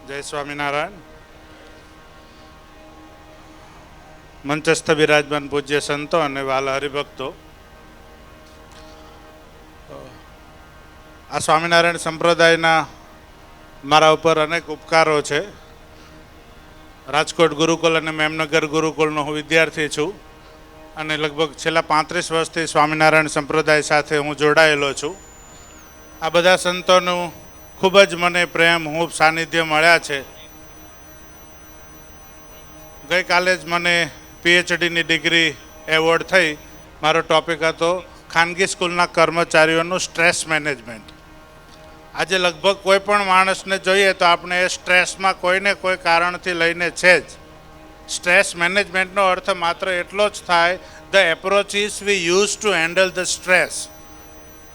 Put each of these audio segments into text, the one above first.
જય સ્વામિનારાયણ. મંચસ્થ બિરાજમાન પૂજ્ય સંતો અને વાલા હરિભક્તો, આ સ્વામિનારાયણ સંપ્રદાયના મારા ઉપર અનેક ઉપકારો છે. રાજકોટ ગુરુકુલ અને મેમનગર ગુરુકુલનો હું વિદ્યાર્થી છું અને લગભગ છેલ્લા 35 વર્ષથી સ્વામિનારાયણ સંપ્રદાય સાથે હું જોડાયેલો છું. આ બધા સંતોનું ખૂબ જ મને પ્રેમ હું સાનિધ્ય મળ્યા છે. ગઈકાલે જ મને પીએચડીની ડિગ્રી એવોર્ડ થઈ. મારો ટોપિક હતો ખાનગી સ્કૂલના કર્મચારીઓનું સ્ટ્રેસ મેનેજમેન્ટ. આજે લગભગ કોઈ પણ માણસને જોઈએ તો આપણે એ સ્ટ્રેસમાં કોઈને કોઈ કારણથી લઈને છે જ. સ્ટ્રેસ મેનેજમેન્ટનો અર્થ માત્ર એટલો જ થાય, the approaches V use to handle the stress.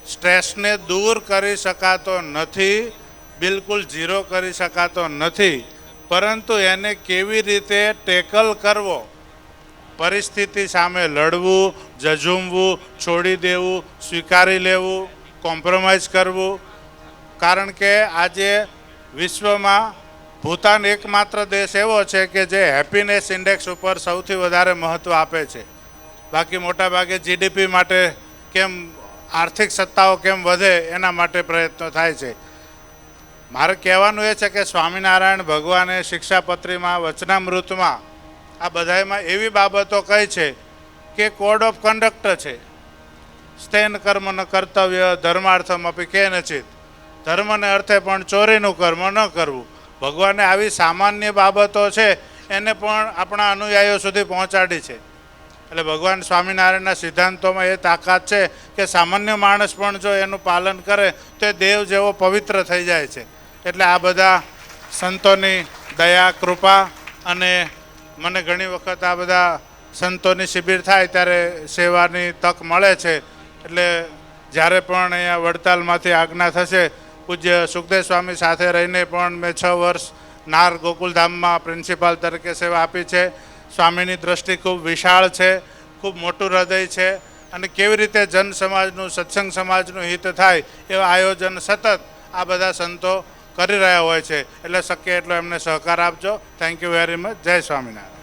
સ્ટ્રેસને દૂર કરી શકાતો નથી, બિલકુલ ઝીરો કરી શકાતો નથી, પરંતુ એને કેવી રીતે ટેકલ કરવો, પરિસ્થિતિ સામે લડવું, ઝઝૂમવું, છોડી દેવું, સ્વીકારી લેવું, કોમ્પ્રોમાઇઝ કરવું. કારણ કે આજે વિશ્વમાં ભૂતાન એકમાત્ર દેશ એવો છે કે જે હેપીનેસ ઇન્ડેક્સ ઉપર સૌથી વધારે મહત્ત્વ આપે છે. બાકી મોટાભાગે જીડીપી માટે કેમ, આર્થિક સત્તાઓ કેમ વધે એના માટે પ્રયત્નો થાય છે. મારે કહેવાનું એ છે કે સ્વામિનારાયણ ભગવાને શિક્ષાપત્રીમાં, વચનામૃતમાં, આ બધામાં એવી બાબતો કહી છે કે કોડ ઓફ કન્ડક્ટ છે. સ્થેન કર્મ ન કર્તવ્ય ધર્માર્થમ અપી કેનચિત. ધર્મને અર્થે પણ ચોરીનું કર્મ ન કરવું. ભગવાને આવી સામાન્ય બાબતો છે એને પણ આપણા અનુયાયીઓ સુધી પહોંચાડી છે. એટલે ભગવાન સ્વામિનારાયણના સિદ્ધાંતોમાં એ તાકાત છે કે સામાન્ય માણસ પણ જો એનું પાલન કરે તો એ દેવ જેવો પવિત્ર થઈ જાય છે. એટલે આ બધા સંતોની દયા, કૃપા, અને મને ઘણી વખત આ બધા સંતોની શિબિર થાય ત્યારે સેવાની તક મળે છે. એટલે જ્યારે પણ અહીંયા વડતાલમાંથી આજ્ઞા થશે, પૂજ્ય સુખદેવ સ્વામી સાથે રહીને પણ મેં 6 વર્ષ નાર ગોકુલધામમાં પ્રિન્સિપાલ તરીકે સેવા આપી છે. સ્વામીની દ્રષ્ટિ ખૂબ વિશાળ છે, ખૂબ મોટું હૃદય છે, અને કેવી રીતે જન સમાજનું, સત્સંગ સમાજનું હિત થાય એવા આયોજન સતત આ બધા સંતો કરી રહ્યા હોય છે. એટલે શક્ય એટલો એમને સહકાર આપજો. Thank you very much. જય સ્વામિનારાયણ.